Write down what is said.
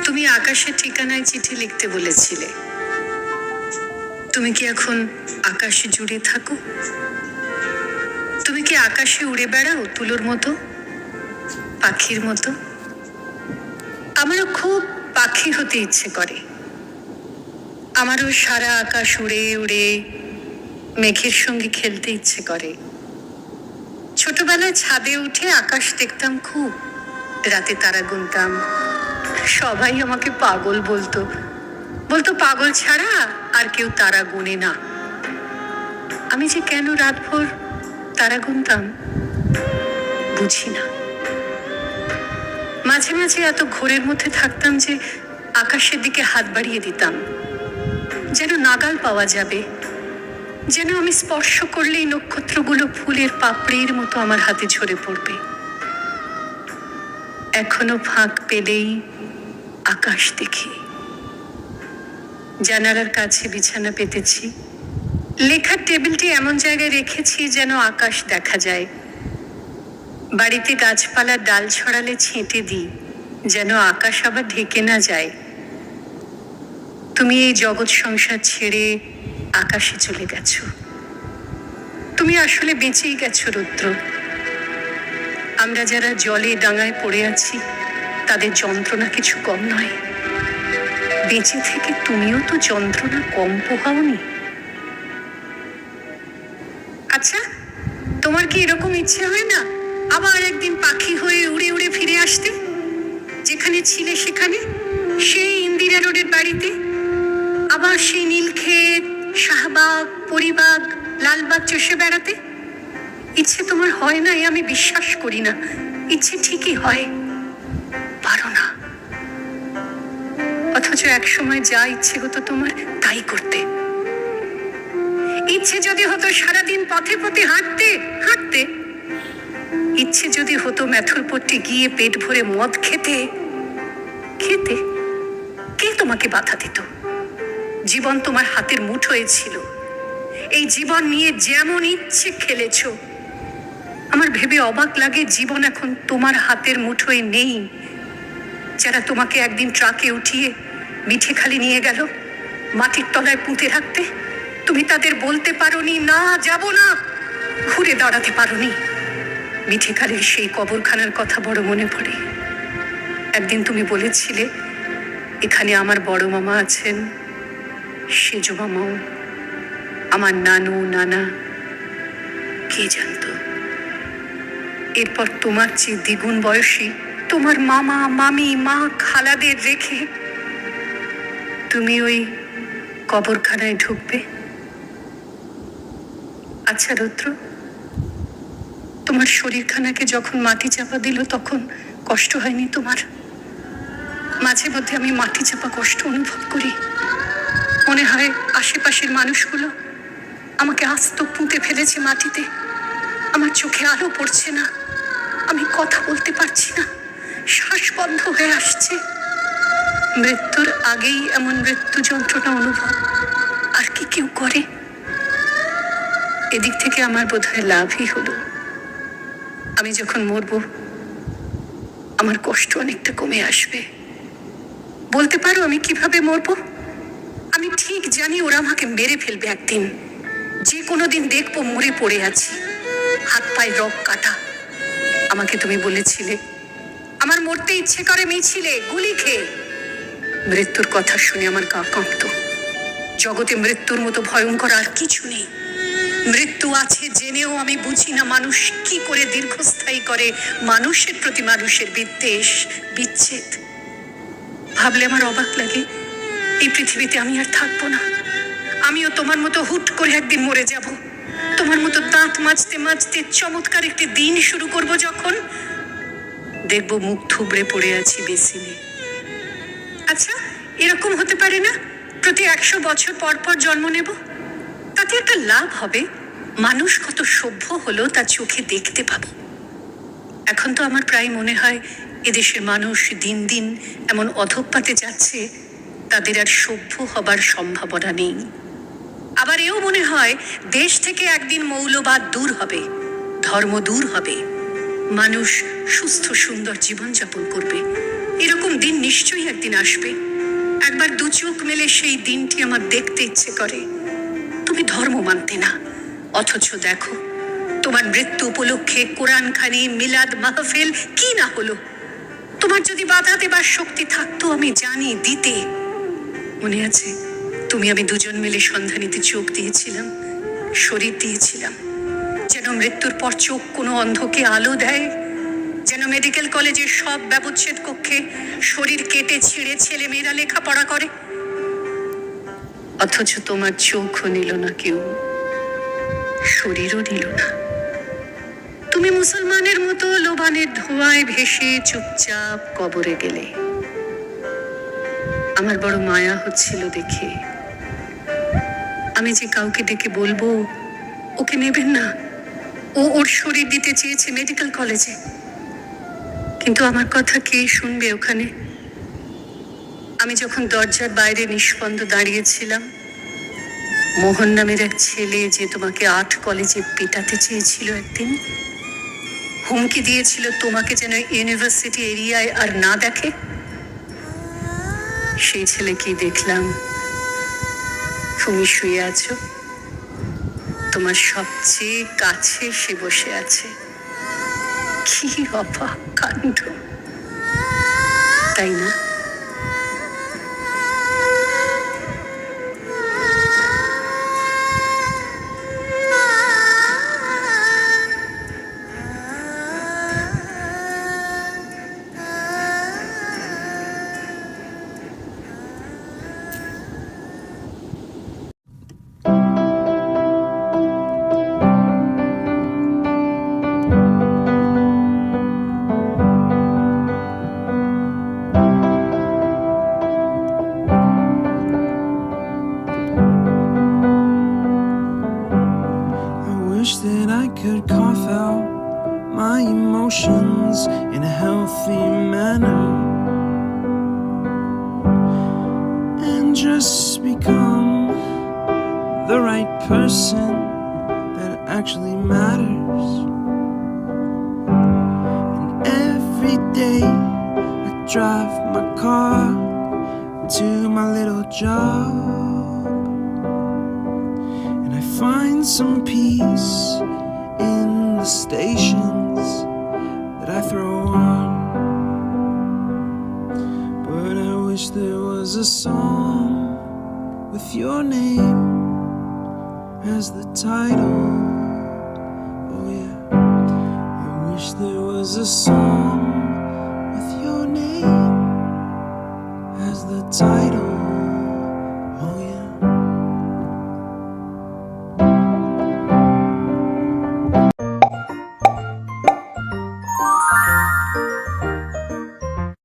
তুমি আকাশের ঠিকানায় চিঠি লিখতে বলেছিলে। তুমি কি এখন আকাশে জুড়ে থাকো? তুমি কি আকাশে উড়ে বেড়াও তুলোর মতো, পাখির মতো? আমারও খুব পাখি হতে ইচ্ছে করে। আমারও সারা আকাশ উড়ে উড়ে মেঘের সঙ্গে খেলতে ইচ্ছে করে। ছোটবেলায় ছাদে উঠে আকাশ দেখতাম খুব, রাতে তারা গুনতাম। সবাই আমাকে পাগল বলতো, পাগল ছাড়া আর কেউ তারা গুনে না। আমি যে কেন রাতভর তারা গুনতাম বুঝি না। মাঝে মাঝে এত ঘোরের মধ্যে থাকতাম যে আকাশের দিকে হাত বাড়িয়ে দিতাম, যেন নাগাল পাওয়া যাবে, যেন আমি স্পর্শ করলেই নক্ষত্রগুলো ফুলের পাপড়ির মতো আমার হাতে ঝরে পড়বে। এখনো ফাঁক পেলেই আকাশ দেখি। জানালার কাছে বিছানা পেতেছি, লেখার টেবিলটি এমন জায়গায় রেখেছি যেন আকাশ দেখা যায়। বাড়িতে গাছপালার ডাল ছড়ালে ছেঁটে দিই, যেন আকাশ আবার ঢেকে না যায়। তুমি এই জগৎ সংসার ছেড়ে আকাশে চলে গেছো। তুমি আসলে বেঁচেই গেছো রুদ্র। আমরা যারা জলে ডাঙায় পড়ে আছি তাদের যন্ত্রণা কিছু কম নয়। বেঁচে থেকে তুমিও তো যন্ত্রণা কম পোহাওনি। আচ্ছা, তোমার কি এরকম ইচ্ছে হয় না আবার একদিন পাখি হয়ে উড়ে উড়ে ফিরে আসতে, যেখানে ছিলে সেখানে, সেই ইন্দিরা রোডের বাড়িতে, আবার সেই নীলক্ষেত, শাহবাগ, পরিবাগ, লালবাগ চষে বেড়াতে? ইচ্ছে তোমার হয় না, আমি বিশ্বাস করি না। ইচ্ছে ঠিকই হয়, পারো না। অথচ এক সময় যা ইচ্ছে হতো তোমার তাই করতে। ইচ্ছে যদি হতো সারাদিন পথে পথে হাঁটতে হাঁটতে, ইচ্ছে যদি হতো মেথরপট্টি গিয়ে পেট ভরে মদ খেতে খেতে, কে তোমাকে বাধা দিত? জীবন তোমার হাতের মুঠোয় ছিল। এই জীবন নিয়ে যেমন ইচ্ছে খেলেছো। আমার ভেবে অবাক লাগে জীবন এখন তোমার হাতের মুঠোয় নেই। যারা তোমাকে একদিন ট্রাকে উঠিয়ে মিঠেখালি নিয়ে গেল মাটির তলায় পুঁতে রাখতে, তুমি তাদের বলতে পারোনি না যাব না, ঘুরে দাঁড়াতে পারোনি। মিঠেখালির সেই কবরখানার কথা বড় মনে পড়ে। একদিন তুমি বলেছিলে এখানে আমার বড় মামা আছেন, সেজ মামাও, আমার নানু নানা। কে জানতো এরপর তোমার চেয়ে দ্বিগুণ বয়সী তোমার মামা মামি মা খালাদের রেখে তুমি ওই কবরখানায় ঢুকবে? আচ্ছা রুদ্র, তোমার শরীরখানাকে যখন মাটি চাপা দিল তখন কষ্ট হয়নি তোমার? মাঝে মধ্যে আমি মাটি চাপা কষ্ট অনুভব করি। মনে হয় আশেপাশের মানুষগুলো আমাকে আস্ত পুঁতে ফেলেছে মাটিতে। আমার চোখে আলো পড়ছে না, আমি কথা বলতে পারছি না, শ্বাস বন্ধ হয়ে আসছে। মৃত্যুর আগেই এমন মৃত্যু যন্ত্রণা অনুভব আর কি কেউ করে? এদিক থেকে আমার বোধহয় লাভই হলো। আমি যখন মরবো আমার কষ্ট অনেকটা কমে আসবে। বলতে পারো আমি কিভাবে মরবো? আমি ঠিক জানি ওরা আমাকে মেরে ফেলবে একদিন। যে কোনো দিন দেখবো মরে পড়ে আছি, হাত পায়ে রক কাটা। আমাকে তুমি বলেছিলে আমার মরতে ইচ্ছে করে মিছিলে গুলি খেয়ে। মৃত্যুর কথা শুনে আমার গা কাঁপতো। জগতে মৃত্যুর মতো ভয়ঙ্কর আর কিছু নেই। মৃত্যু আছে জেনেও আমি বুঝি না মানুষ কি করে দীর্ঘস্থায়ী করে মানুষের প্রতি মানুষের বিদ্বেষ বিচ্ছেদ। ভাবলে আমার অবাক লাগে, এই পৃথিবীতে আমি আর থাকবো না। আমিও তোমার মতো হুট করে একদিন মরে যাব। তোমার মতো দাঁত মাজতে মাজতে চমৎকার একটি দিন শুরু করব, যখন দেখবো মুখ থুবড়ে পড়ে আছি বেসিনে। আচ্ছা, এরকম হতে পারে না প্রতি 100 বছর পর পর জন্ম নেব? তাতে একটা লাভ হবে, মানুষ কত সভ্য হলো তা চোখে দেখতে পাবো। এখন তো আমার প্রায় মনে হয় এদেশের মানুষ দিন দিন এমন অধঃপাতে যাচ্ছে, তাদের আর সভ্য হবার সম্ভাবনা নেই। আবার এও মনে হয় দেশ থেকে একদিন মৌলবাদ দূর হবে, ধর্ম দূর হবে, মানুষ সুস্থ সুন্দর জীবনযাপন করবে। এরকম দিন নিশ্চয়ই একদিন আসবে। একবার দু চোখ মেলে সেই দিনটি আমার দেখতে ইচ্ছে করে। তুমি ধর্ম মানতে না, অথচ দেখো তোমার মৃত্যু উপলক্ষে কোরআনখানি, মিলাদ মাহফিল কি না হলো। তোমার যদি বাধা দেবার শক্তি থাকতো আমি জানি দিতে। মনে আছে তুমি আমি দুজন মিলে সন্ধানীতে চোখ দিয়েছিলাম, শরীর দিয়েছিলাম, যেন মৃত্যুর পর চোখ কোনো অন্ধকে আলো দেয়, যেন মেডিকেল কলেজের সব ব্যবচ্ছেদ কক্ষে শরীর কেটে ছিঁড়ে ছেলে মেয়েরা লেখাপড়া করে। অথচ তোমার চোখও নিল না কেউ, শরীরও নিল না। তুমি মুসলমানের মতো লোবানের ধোঁয়ায় ভেসে চুপচাপ কবরে গেলে। আমার বড় মায়া হচ্ছিল দেখে। আমি যে কাউকে ডেকে বলবো ওকে নেবেন না, ও ওর শরীর দিতে চেয়েছে মেডিকেল কলেজে, কিন্তু আমার কথা কে শুনবে ওখানে? আমি যখন দরজার বাইরে নিষ্পন্দ দাঁড়িয়েছিলাম, মোহন নামের এক ছেলে যে তোমাকে 8 কলেজে পেটাতে চেয়েছিল, একদিন হুমকি দিয়েছিল তোমাকে যেন ইউনিভার্সিটি এরিয়ায় আর না দেখে, সেই ছেলেকে দেখলাম তুমি শুয়ে আছো, তোমার সবচেয়ে কাছে সে বসে আছে। কি অবাক কাণ্ড, তাই না? That I could cough out my emotions in a healthy manner and just become the right person that actually matters. And every day I drive my car to my little job, find some peace in the stations that I throw on. But I wish there was a song with your name as the title. Oh yeah, I wish there was a song